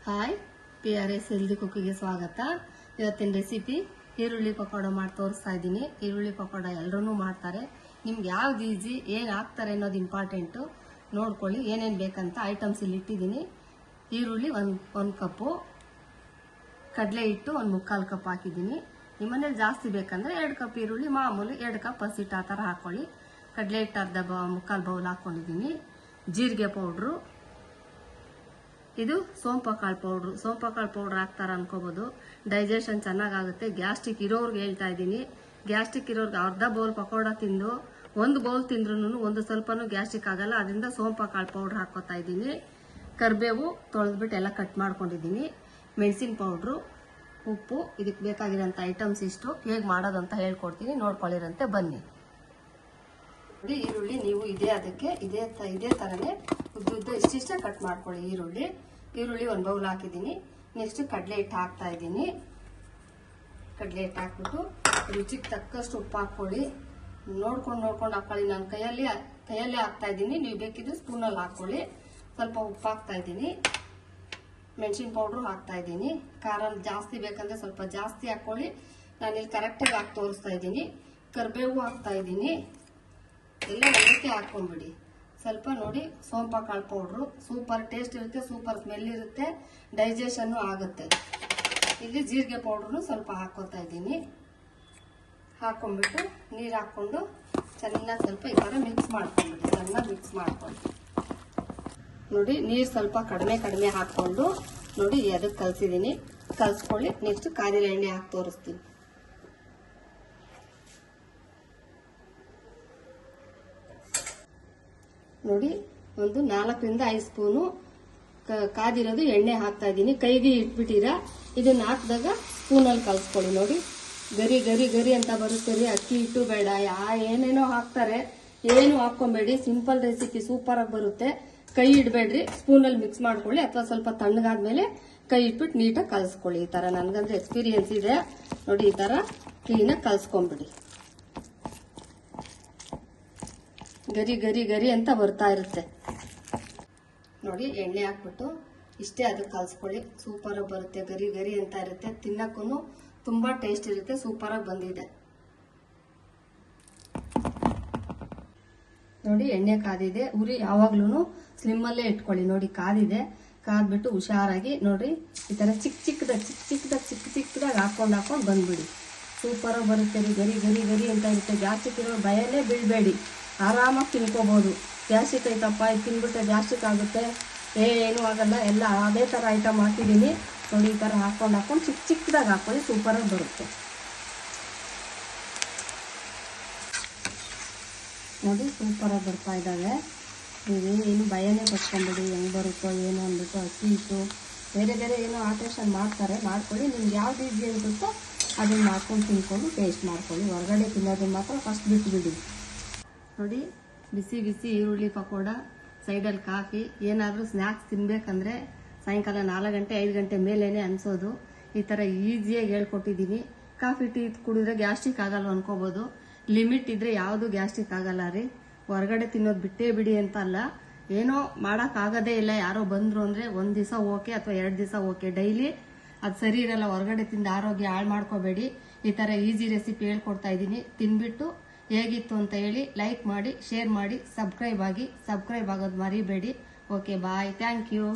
Hi, PRS healthy ಕುಕ್ಕಿಗೆ ಸ್ವಾಗತ. ಇವತ್ತಿನ recipe ಈರುಳ್ಳಿ ಪಕೋಡ ಮಾಡಿ ತೋರಿಸ್ತಾ ಇದ್ದೀನಿ. ಈರುಳ್ಳಿ ಪಕೋಡ ಎಲ್ಲರೂ ಮಾಡ್ತಾರೆ. ನಿಮ್ಗೆ ಯಾವ್ದು ಈಜಿ, ಏನು ಹಾಕ್ತಾರೆ ಅನ್ನೋದು ಇಂಪಾರ್ಟೆಂಟು. ನೋಡ್ಕೊಳ್ಳಿ ಏನೇನು ಬೇಕಂತ ಐಟಮ್ಸ್ ಇಲ್ಲಿ ಇಟ್ಟಿದ್ದೀನಿ. ಈರುಳ್ಳಿ ಒಂದು ಕಪ್ಪು, ಕಡಲೆ ಹಿಟ್ಟು 1/4 ಕಪ್ ಹಾಕಿದ್ದೀನಿ. ನಿಮ್ಮನೇಲಿ ಜಾಸ್ತಿ ಬೇಕಂದ್ರೆ 2 ಕಪ್ ಈರುಳ್ಳಿ, ಮಾಮೂಲಿ 2 ಕಪ್ ಹಸಿಟ್ಟು ಆ ಥರ ಹಾಕೊಳ್ಳಿ. ಕಡಲೆ ಹಿಟ್ಟು ಅರ್ಧ ಮುಕ್ಕಾಲು ಬೌಲ್ ಹಾಕ್ಕೊಂಡಿದ್ದೀನಿ. ಜೀರಿಗೆ ಪೌಡ್ರು, ಇದು ಸೋಂಪಕಾಳು ಪೌಡ್ರ್ ಹಾಕ್ತಾರ ಅನ್ಕೋಬಹುದು. ಡೈಜೆಷನ್ ಚೆನ್ನಾಗಾಗುತ್ತೆ. ಗ್ಯಾಸ್ಟ್ರಿಕ್ ಇರೋರ್ಗೆ ಹೇಳ್ತಾ ಇದ್ದೀನಿ. ಗ್ಯಾಸ್ಟ್ರಿಕ್ ಇರೋರ್ಗೆ ಅರ್ಧ ಬೌಲ್ ಪಕೋಡ ತಿಂದು 1 ಬೌಲ್ ತಿಂದ್ರೂ ಒಂದು ಸ್ವಲ್ಪನೂ ಗ್ಯಾಸ್ಟ್ರಿಕ್ ಆಗಲ್ಲ. ಅದರಿಂದ ಸೋಂಪಕಾಳು ಪೌಡ್ರ್ ಹಾಕೋತಾ ಇದ್ದೀನಿ. ಕರಿಬೇವು ತೊಳೆದ್ಬಿಟ್ಟು ಎಲ್ಲ ಕಟ್ ಮಾಡ್ಕೊಂಡಿದ್ದೀನಿ. ಮೆಣಸಿನ ಪೌಡ್ರು, ಉಪ್ಪು, ಇದಕ್ಕೆ ಬೇಕಾಗಿರೋಂಥ ಐಟಮ್ಸ್ ಇಷ್ಟು. ಹೇಗೆ ಮಾಡೋದು ಅಂತ ಹೇಳ್ಕೊಡ್ತೀನಿ, ನೋಡ್ಕೊಳ್ಳಿರಂತೆ ಬನ್ನಿ. ನೋಡಿ, ಈರುಳ್ಳಿ ನೀವು ಇದೇ ಥರನೇ ಉದ್ದ ಇಷ್ಟಿಷ್ಟೇ ಕಟ್ ಮಾಡ್ಕೊಳ್ಳಿ. ಈರುಳ್ಳಿ 1 ಬೌಲ್ ಹಾಕಿದ್ದೀನಿ. ನೆಕ್ಸ್ಟ್ ಕಡಲೆ ಹಿಟ್ಟು ಹಾಕ್ತಾ ಇದ್ದೀನಿ. ಕಡಲೆ ಹಿಟ್ಟು ಹಾಕ್ಬಿಟ್ಟು ರುಚಿಗೆ ತಕ್ಕಷ್ಟು ಉಪ್ಪು ಹಾಕ್ಕೊಳ್ಳಿ. ನೋಡ್ಕೊಂಡು ಹಾಕೊಳ್ಳಿ. ನಾನು ಕೈಯಲ್ಲೇ ಹಾಕ್ತಾ ಇದ್ದೀನಿ. ನೀವು ಬೇಕಿದ್ರೆ ಸ್ಪೂನಲ್ಲಿ ಹಾಕ್ಕೊಳ್ಳಿ. ಸ್ವಲ್ಪ ಉಪ್ಪು ಹಾಕ್ತಾ ಇದ್ದೀನಿ. ಮೆಣಸಿನ ಪೌಡ್ರು ಹಾಕ್ತಾ ಇದ್ದೀನಿ. ಖಾರ ಜಾಸ್ತಿ ಬೇಕಂದ್ರೆ ಸ್ವಲ್ಪ ಜಾಸ್ತಿ ಹಾಕ್ಕೊಳ್ಳಿ. ನಾನಿಲ್ಲಿ ಕರೆಕ್ಟಾಗಿ ಹಾಕಿ ತೋರಿಸ್ತಾ ಇದ್ದೀನಿ. ಕರಿಬೇವು ಹಾಕ್ತಾ ಇದ್ದೀನಿ. ಎಲ್ಲ ಒಂದಕ್ಕೆ ಹಾಕೊಂಡ್ಬಿಡಿ. ಸ್ವಲ್ಪ ನೋಡಿ, ಸೋಂಪಕಾಳು ಪೌಡ್ರು ಸೂಪರ್ ಟೇಸ್ಟ್ ಇರುತ್ತೆ, ಸೂಪರ್ ಸ್ಮೆಲ್ ಇರುತ್ತೆ, ಡೈಜೆಷನ್ನು ಆಗುತ್ತೆ. ಇಲ್ಲಿ ಜೀರಿಗೆ ಪೌಡ್ರು ಸ್ವಲ್ಪ ಹಾಕೋತಾ ಇದ್ದೀನಿ. ಹಾಕೊಂಡ್ಬಿಟ್ಟು ನೀರು ಹಾಕ್ಕೊಂಡು ಚೆನ್ನಾಗಿ ಸ್ವಲ್ಪ ಈ ಥರ ಮಿಕ್ಸ್ ಮಾಡ್ಕೊಂಡ್ಬಿಡಿ. ಚೆನ್ನಾಗಿ ಮಿಕ್ಸ್ ಮಾಡ್ಕೊಂಡು ನೋಡಿ, ನೀರು ಸ್ವಲ್ಪ ಕಡಿಮೆ ಹಾಕ್ಕೊಂಡು ನೋಡಿ ಅದಕ್ಕೆ ಕಲಸಿದ್ದೀನಿ. ಕಲಸ್ಕೊಳ್ಳಿ. ನೆಕ್ಸ್ಟ್ ಕಾದಿನ ಎಣ್ಣೆ ಹಾಕಿ ತೋರಿಸ್ತೀನಿ. ನೋಡಿ, ಒಂದು 4 ರಿಂದ 5 ಸ್ಪೂನು ಕಾದಿರೋದು ಎಣ್ಣೆ ಹಾಕ್ತಾ ಇದ್ದೀನಿ. ಕೈಗೆ ಇಟ್ಬಿಟ್ಟಿರ ಇದನ್ನ ಹಾಕಿದಾಗ ಸ್ಪೂನಲ್ಲಿ ಕಲ್ಸ್ಕೊಳ್ಳಿ. ನೋಡಿ, ಗರಿ ಅಂತ ಬರುತ್ತೆ ರೀ. ಅಕ್ಕಿ ಹಿಟ್ಟು ಬೇಡ, ಏನೇನೋ ಹಾಕ್ತಾರೆ, ಏನು ಹಾಕೊಂಬೇಡಿ. ಸಿಂಪಲ್ ರೆಸಿಪಿ ಸೂಪರ್ ಆಗಿ ಬರುತ್ತೆ. ಕೈ ಇಡಬೇಡ್ರಿ, ಸ್ಪೂನಲ್ಲಿ ಮಿಕ್ಸ್ ಮಾಡ್ಕೊಳ್ಳಿ. ಅಥವಾ ಸ್ವಲ್ಪ ತಣ್ಣಗಾದ್ಮೇಲೆ ಕೈ ಇಟ್ಬಿಟ್ಟು ನೀಟಾಗಿ ಕಲ್ಸ್ಕೊಳ್ಳಿ. ಈ ತರ ನನ್ಗಂದ್ರೆ ಎಕ್ಸ್ಪೀರಿಯನ್ಸ್ ಇದೆ. ನೋಡಿ, ಈ ತರ ಕ್ಲೀನಾಗಿ ಕಲ್ಸ್ಕೊಂಡ್ಬಿಡಿ. ಗರಿ ಅಂತ ಬರ್ತಾ ಇರುತ್ತೆ. ನೋಡಿ, ಎಣ್ಣೆ ಹಾಕ್ಬಿಟ್ಟು ಇಷ್ಟೇ ಅದಕ್ಕೆ ಕಲ್ಸ್ಕೊಳ್ಳಿ. ಸೂಪರ್ ಆಗಿ ಬರುತ್ತೆ. ಗರಿ ಅಂತ ಇರುತ್ತೆ. ತಿನ್ನಕ್ಕೂ ತುಂಬಾ ಟೇಸ್ಟ್ ಇರುತ್ತೆ. ಸೂಪರ್ ಆಗಿ ಬಂದಿದೆ. ನೋಡಿ, ಎಣ್ಣೆ ಕಾದಿದೆ. ಉರಿ ಯಾವಾಗ್ಲೂ ಸ್ಲಿಮ್ಮಲ್ಲೇ ಇಟ್ಕೊಳ್ಳಿ. ನೋಡಿ, ಕಾದ್ಬಿಟ್ಟು ಹುಷಾರಾಗಿ ನೋಡಿ ಈ ತರ ಚಿಕ್ಕದಾಗಿ ಹಾಕೊಂಡು ಬಂದ್ಬಿಡಿ. ಸೂಪರ್ ಆಗಿ ಬರುತ್ತೆ ರೀ. ಗರಿ ಅಂತ ಇರುತ್ತೆ. ಗ್ಯಾಸ್ಟ್ರಿಕ್ ಇರೋ ಭಯನೇ ಬೀಳ್ಬೇಡಿ. ಆರಾಮಾಗಿ ತಿನ್ಕೋಬಹುದು. ಗ್ಯಾಸ್ಟ್ರಿಕ್ ಐತಪ್ಪ, ಇದು ತಿನ್ಬಿಟ್ರೆ ಗ್ಯಾಸ್ಟ್ರಿಕ್ ಆಗುತ್ತೆ, ಏನೂ ಆಗಲ್ಲ. ಎಲ್ಲ ಅದೇ ಥರ ಐಟಮ್ ಹಾಕಿದ್ದೀನಿ. ನೋಡಿ, ಈ ಥರ ಹಾಕೊಂಡು ಚಿಕ್ಕದಾಗಿ ಹಾಕೊಳ್ಳಿ. ಸೂಪರಾಗಿ ಬರುತ್ತೆ. ನೋಡಿ, ಸೂಪರಾಗಿ ಬರ್ತಾ ಇದ್ದಾವೆ. ನೀವೇನು ಭಯನೇ ಪಟ್ಕೊಂಬಿಡಿ. ಹೆಂಗೆ ಬರುತ್ತೋ ಏನೋ ಅಂದ್ಬಿಟ್ಟು ಅಕ್ಕಿ ಹಿಟ್ಟು ಬೇರೆ ಏನೋ ಆಲ್ಟ್ರೇಷನ್ ಮಾಡ್ಕೊಳ್ಳಿ. ನಿಮ್ಗೆ ಯಾವ್ದು ಈಸಿ ಅನ್ಸುತ್ತೋ ಅದನ್ನು ಮಾಡ್ಕೊಂಡು ತಿನ್ಕೊಂಡು ಟೇಸ್ಟ್ ಮಾಡ್ಕೊಳ್ಳಿ. ಹೊರಗಡೆ ತಿನ್ನೋದನ್ನ ಮಾತ್ರ ಫಸ್ಟ್ ಬಿಟ್ಬಿಡಿ. ನೋಡಿ, ಬಿಸಿ ಈರುಳ್ಳಿ ಪಕೋಡ, ಸೈಡಲ್ಲಿ ಕಾಫಿ. ಏನಾದರೂ ಸ್ನ್ಯಾಕ್ಸ್ ತಿನ್ಬೇಕಂದ್ರೆ ಸಾಯಂಕಾಲ 4 ಗಂಟೆ 5 ಗಂಟೆ ಮೇಲೇನೆ ಅನ್ಸೋದು. ಈ ಥರ ಈಸಿಯಾಗಿ ಹೇಳ್ಕೊಟ್ಟಿದ್ದೀನಿ. ಕಾಫಿ ಟೀ ಕುಡಿದ್ರೆ ಗ್ಯಾಸ್ಟ್ರಿಕ್ ಆಗಲ್ಲ ಅನ್ಕೋಬೋದು. ಲಿಮಿಟ್ ಇದ್ರೆ ಯಾವುದು ಗ್ಯಾಸ್ಟ್ರಿಕ್ ಆಗಲ್ಲ ರೀ. ಹೊರಗಡೆ ತಿನ್ನೋದು ಬಿಟ್ಟೇ ಬಿಡಿ ಅಂತ ಅಲ್ಲ. ಏನೋ ಮಾಡೋಕ್ಕಾಗೋದೇ ಇಲ್ಲ, ಯಾರೋ ಬಂದರು ಅಂದರೆ 1 ದಿವಸ ಓಕೆ ಅಥವಾ 2 ದಿವಸ ಓಕೆ. ಡೈಲಿ ಅದು ಸರಿ ಇರಲ್ಲ. ಹೊರಗಡೆ ತಿಂದು ಆರೋಗ್ಯ ಹಾಳು ಮಾಡ್ಕೋಬೇಡಿ. ಈ ಥರ ಈಸಿ ರೆಸಿಪಿ ಹೇಳ್ಕೊಡ್ತಾ ಇದ್ದೀನಿ. ತಿನ್ಬಿಟ್ಟು ಹೇಗಿತ್ತು ಅಂತ ಹೇಳಿ ಲೈಕ್ ಮಾಡಿ, ಶೇರ್ ಮಾಡಿ, ಸಬ್ಸ್ಕ್ರೈಬ್ ಆಗೋದು ಮರಿಬೇಡಿ. Okay, bye, thank you.